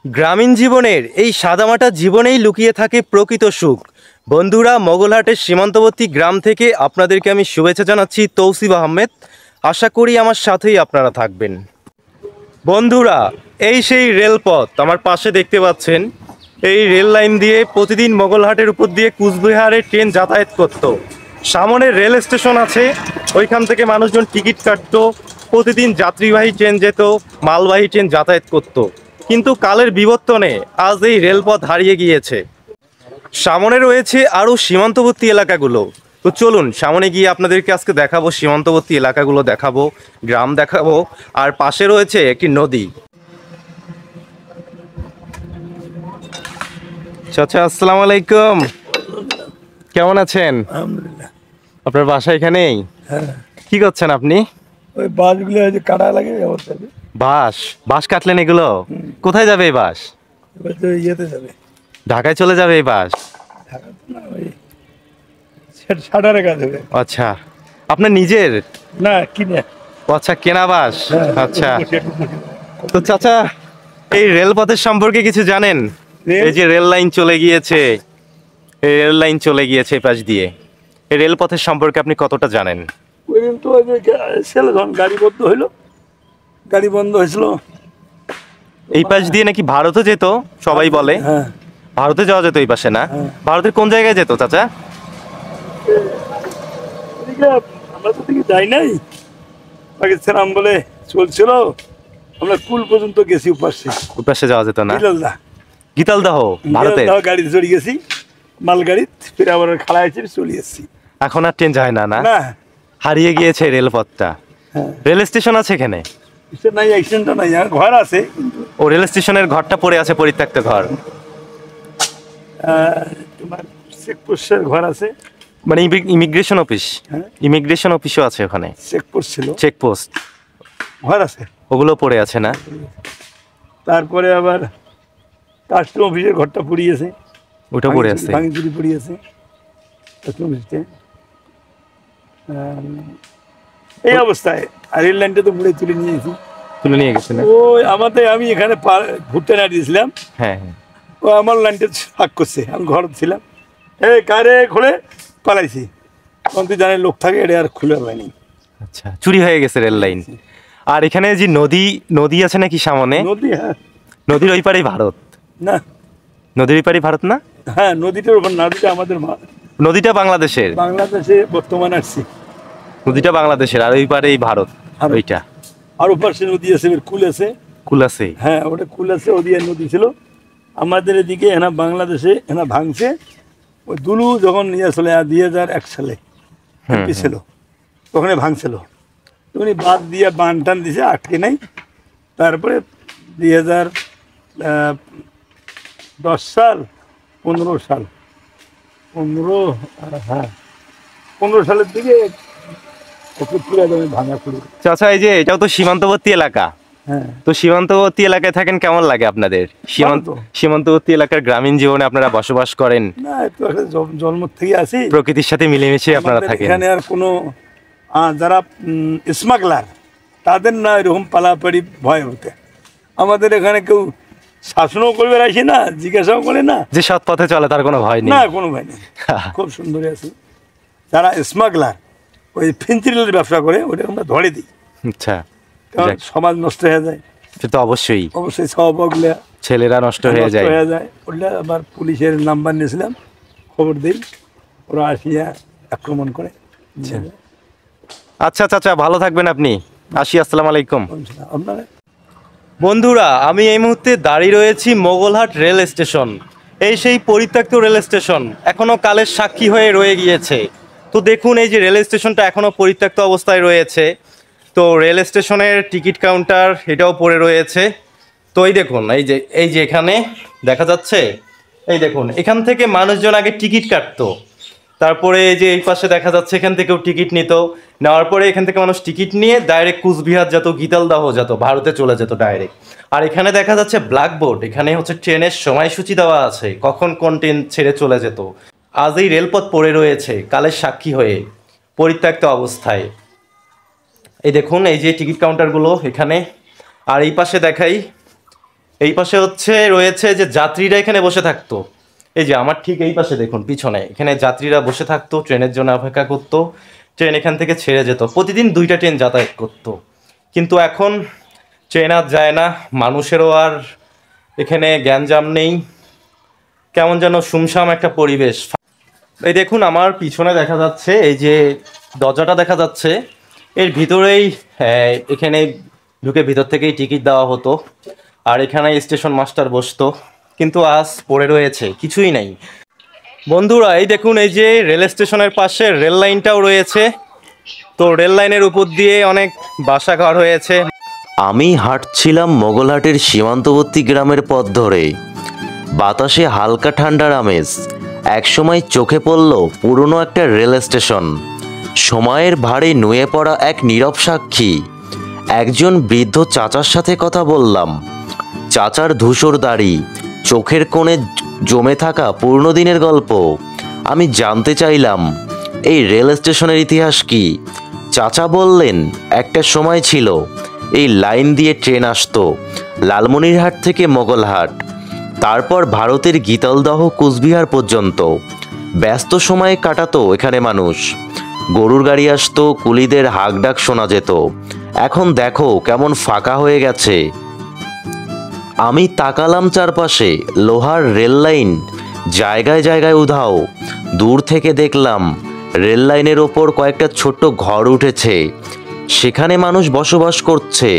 গ্রামীণ জীবনের এই সাদামাটা জীবনেই লুকিয়ে থাকে প্রকৃত সুখ। বন্ধুরা, মোগলহাটের সীমান্তবর্তী গ্রাম থেকে আপনাদেরকে আমি শুভেচ্ছা জানাচ্ছি, তৌসিফ আহমেদ। আশা করি আমার সাথেই আপনারা থাকবেন। বন্ধুরা, এই সেই রেলপথ আমার পাশে দেখতে পাচ্ছেন। এই রেল লাইন দিয়ে প্রতিদিন মোগলহাটের উপর দিয়ে কুচবিহারের ট্রেন যাতায়াত করত। সামনে রেল স্টেশন আছে, ওইখান থেকে মানুষজন টিকিট কাটতো। প্রতিদিন যাত্রীবাহী ট্রেন যেত, মালবাহী ট্রেন যাতায়াত করত। কিন্তু কালের বিবর্তনে আজ এই রেলপথ হারিয়ে গিয়েছে। সামনে রয়েছে আরও সীমান্তবর্তী এলাকাগুলো। তো চলুন সামনে গিয়ে আপনাদেরকে আজকে দেখাবো, সীমান্তবর্তী এলাকাগুলো দেখাবো, গ্রাম দেখাবো। আর পাশে রয়েছে একটি নদী। চাচা, আসসালামু আলাইকুম। কেমন আছেন? আলহামদুলিল্লাহ। আপনার বাসা এখানেই? হ্যাঁ, কি করছেন আপনি? ওই বাঁশগুলো যে কাটা লাগে অবস্থা, বাঁশ বাঁশ কাটলেন এগুলো? কোথায় যাবে এই বাঁশ? এবার তো ইয়েতে যাবে, ঢাকায় চলে যাবে এই বাঁশ? ঢাকা তো না, ওই শাটারে কাজ হবে। আচ্ছা, আপনার নিজের? না, কিনে। ও আচ্ছা, কেনা বাঁশ। হ্যাঁ, আচ্ছা, তো চাচা এই রেলপথের সম্পর্কে কিছু জানেন? এই যে রেল লাইন চলে গিয়েছে, এই রেল লাইন চলে গিয়েছে এই পাশ দিয়ে, এই রেলপথের সম্পর্কে আপনি কতটা জানেন? ওই দিন তো ওই যে ছিল যখন গাড়ি বন্ধ হইলো, গাড়ি বন্ধ হয়েছিল। এই পাশ দিয়ে নাকি ভারতও যেত, সবাই বলে। হ্যাঁ, ভারতে যাওয়া যেত এই পাশে, না? হ্যাঁ। ভারতের কোন জায়গায় যেত চাচা? এদিকে আমরা তো দিকে যাই নাই, পাকিস্তান আমলে চলছিল। আমরা কুল পর্যন্ত গেছি, উপাসে ওই পাশে যাওয়া যেত না? বিলালদা গীতালদাহ ভারতে? গাড়িতে চড়ে গেছি, মালগাড়ি, ফিরে আবার খাড়া হয়েছে, চলে এসেছি। এখন আর ট্রেন যায় না? না, না, হারিয়ে গিয়েছে রেলপথটা। হ্যাঁ, রেল স্টেশন আছে এখানে? নাই, অ্যাক্সিডেন্টটা নাই, ঘর আছে। ও, রেল স্টেশনের ঘরটা পড়ে আছে, পরিত্যক্ত ঘর। তোমার চেকপোস্টের ঘর আছে, মানে ইমিগ্রেশন অফিস? হ্যাঁ, ইমিগ্রেশন অফিসও আছে ওখানে? চেকপোস্ট ছিল, চেকপোস্ট, ঘর আছে, ওগুলো পড়ে আছে না? তারপরে আবার কাস্টম অফিসের ঘরটা পুড়িয়েছে, ওটা পড়ে আছে। ভাঙিচুরি পুড়িয়েছে কাস্টম অফিসে। এই অবস্থায় আর রেল লাইনটা তো পুড়ে তুলে নিয়েছি, তুলে নিয়ে গেছে না? ওই আমাদের, আমি এখানে ঘুরতে না দিয়েছিলাম, হ্যাঁ হ্যাঁ। ও আমার লাইনটা ফাঁক করছে, আমি ঘর ছিলাম, কারে খুলে পালাইছি। তখন তুই জানে লোক থাকে, এটা আর খুলে হয়নি। আচ্ছা, চুরি হয়ে গেছে রেল লাইন। আর এখানে যে নদী, নদী আছে নাকি সামনে? নদী, হ্যাঁ। নদীর ওই পারেই ভারত? না, নদীর ওই পারেই ভারত না? হ্যাঁ, নদীটার উপর, নদীটা আমাদের নদীটা বাংলাদেশের? বাংলাদেশে বর্তমানে আসছি। নদীটা বাংলাদেশের, আর ওই পারেই ভারত। ওইটা আর ওপাশে নদী আছে, কুল আছে। কুল আছে? হ্যাঁ, ওটা কুল আছে, ওদিকে নদী ছিল। আমাদের এদিকে এনা বাংলাদেশে এনা ভাঙছে। ওই দুলু যখন ইয়ে ছিল 2001 সালে এমপি ছিল, ওখানে ভাঙছিল। উনি বাদ দিয়ে বান টান দিছে, আটকে নাই। তারপরে 2010 সাল, 15 সাল, 15 সালের দিকে পুরো ভাঙা শুরু। চাচা, এই যে এটাও তো সীমান্তবর্তী এলাকা। হ্যাঁ, তো সীমান্তবর্তী এলাকায় থাকেন, কেমন লাগে আপনাদের? সীমান্তবর্তী এলাকার গ্রামীণ জীবনে আপনারা বসবাস করেন, না, তো জন্ম থেকে আছি, প্রকৃতির সাথে মিলেমিশে আপনারা থাকেন। এখানে আর কোনো যারা স্মাগলার, তাদের না এরকম পালাপাড়ি ভয় হতে। আমাদের এখানে কেউ শাসনও করবে রাখি না, জিজ্ঞাসাও করে না, যে সৎ পথে চলে তার কোনো ভয় নেই। না, কোনো ভয় নেই। খুব সুন্দর আছে। যারা স্মাগলার, ওই ফেন্সিডিলের ব্যবসা করে, ওটা আমরা ধরে দিই। আচ্ছা, কারণ সমাজ নষ্ট হয়ে যায়। সে তো অবশ্যই, অবশ্যই স্বভাবগুলা ছেলেরা নষ্ট হয়ে যায়। ওটা আবার পুলিশের নাম্বার নিয়েছিলাম, খবর দিই, ওরা আসিয়া আক্রমণ করে। আচ্ছা চাচা, ভালো থাকবেন আপনি। আসি, আসসালামু আলাইকুম। আপনারা বন্ধুরা, আমি এই মুহূর্তে দাঁড়িয়ে রয়েছি মোগলহাট রেল স্টেশন। এই সেই পরিত্যক্ত রেল স্টেশন, এখনো কালের সাক্ষী হয়ে রয়ে গিয়েছে। তো দেখুন, এই যে রেল স্টেশনটা এখনো পরিত্যক্ত অবস্থায় রয়েছে। তো রেল স্টেশনের টিকিট কাউন্টার এটাও পড়ে রয়েছে। তো এই দেখুন, এই যে এখানে দেখা যাচ্ছে, এই দেখুন, এখান থেকে মানুষজন আগে টিকিট কাটতো। তারপরে এই যে এই পাশে দেখা যাচ্ছে, এখান থেকেও টিকিট নিত। নেওয়ার পরে এখান থেকে মানুষ টিকিট নিয়ে ডাইরেক্ট কুচবিহার যেত, গীতালদাহ যেত, ভারতে চলে যেত ডাইরেক্ট। আর এখানে দেখা যাচ্ছে ব্ল্যাকবোর্ড, এখানে হচ্ছে ট্রেনের সময়সূচি দেওয়া আছে, কখন কোন ট্রেন ছেড়ে চলে যেত। আজ এই রেলপথ পড়ে রয়েছে কালের সাক্ষী হয়ে, পরিত্যক্ত অবস্থায়। এই দেখুন, এই যে টিকিট কাউন্টারগুলো এখানে। আর এই পাশে দেখাই, এই পাশে হচ্ছে রয়েছে যে যাত্রীরা এখানে বসে থাকতো। এই যে আমার ঠিক এই পাশে দেখুন পিছনে, এখানে যাত্রীরা বসে থাকতো, ট্রেনের জন্য অপেক্ষা করতো। ট্রেন এখান থেকে ছেড়ে যেত, প্রতিদিন 2টা ট্রেন যাতায়াত করতো। কিন্তু এখন ট্রেন আর যায় না, মানুষেরও আর এখানে গ্যাঞ্জাম নেই, কেমন যেন সুমসাম একটা পরিবেশ। এই দেখুন আমার পিছনে দেখা যাচ্ছে, এই যে দরজাটা দেখা যাচ্ছে, এর ভিতরেই এখানে ঢুকে ভিতর থেকেই টিকিট দেওয়া হতো, আর এখানে স্টেশন মাস্টার বসতো। কিন্তু আজ পড়ে রয়েছে, কিছুই নেই। বন্ধুরা এই দেখুন, এই যে রেল স্টেশনের পাশে রেল লাইনটাও রয়েছে, তো রেল লাইনের উপর দিয়ে অনেক বাসাঘর হয়েছে। আমি হাঁটছিলাম মোগলহাটের সীমান্তবর্তী গ্রামের পথ ধরে, বাতাসে হালকা ঠান্ডার আমেজ। একসময় চোখে পড়ল পুরনো একটা রেল স্টেশন, সময়ের ভারে নুয়ে পড়া এক নীরব সাক্ষী। একজন বৃদ্ধ চাচার সাথে কথা বললাম। চাচার ধূসর দাড়ি, চোখের কোণে জমে থাকা পুরনো দিনের গল্প। আমি জানতে চাইলাম এই রেল স্টেশনের ইতিহাস কি। চাচা বললেন, একটা সময় ছিল এই লাইন দিয়ে ট্রেন আসতো লালমনিরহাট থেকে মোগলহাট, তারপর ভারতের গীতলদহ কুচবিহার পর্যন্ত। ব্যস্ত সময়ে কাটাতো এখানে মানুষ, গরুর গাড়ি আসতো, কুলিদের হাঁকডাক শোনা যেত। এখন দেখো কেমন ফাঁকা হয়ে গেছে। আমি তাকালাম চারপাশে, লোহার রেল লাইন জায়গায় জায়গায় উধাও। দূর থেকে দেখলাম রেল লাইনের ওপর কয়েকটা ছোট্ট ঘর উঠেছে, সেখানে মানুষ বসবাস করছে।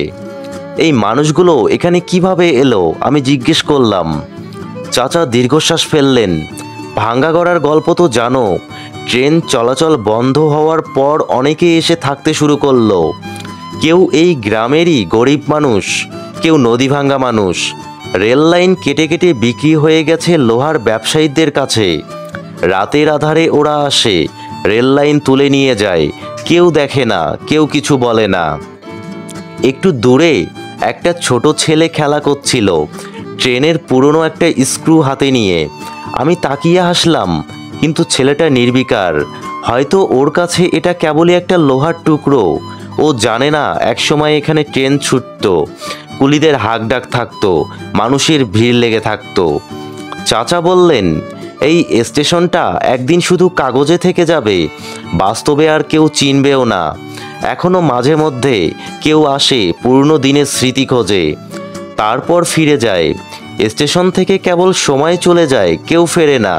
এই মানুষগুলো এখানে কিভাবে এলো আমি জিজ্ঞেস করলাম। চাচা দীর্ঘশ্বাস ফেললেন। ভাঙ্গা গড়ার গল্প তো জানো, ট্রেন চলাচল বন্ধ হওয়ার পর অনেকে এসে থাকতে শুরু করলো। কেউ এই গ্রামেরই গরিব মানুষ, কেউ নদী ভাঙ্গা মানুষ। রেল লাইন কেটে কেটে বিক্রি হয়ে গেছে লোহার ব্যবসায়ীদের কাছে। রাতের আধারে ওরা আসে, রেল লাইন তুলে নিয়ে যায়, কেউ দেখে না, কেউ কিছু বলে না। একটু দূরে একটা ছোট ছেলে খেলা করছিল, ট্রেনের পুরনো একটা স্ক্রু হাতে নিয়ে। আমি তাকিয়ে হাসলাম, কিন্তু ছেলেটা নির্বিকার। হয়তো ওর কাছে এটা কেবলই একটা লোহার টুকরো। ও জানে না একসময় এখানে ট্রেন ছুটতো, কুলিদের হাঁকডাক থাকতো, মানুষের ভিড় লেগে থাকতো। চাচা বললেন, এই স্টেশনটা একদিন শুধু কাগজে থেকে যাবে, বাস্তবে আর কেউ চিনবেও না। এখনো মাঝে মধ্যে কেউ আসে পুরনো দিনের স্মৃতি খোঁজে, তারপর ফিরে যায়। স্টেশন থেকে কেবল সময় চলে যায়, কেউ ফেরে না।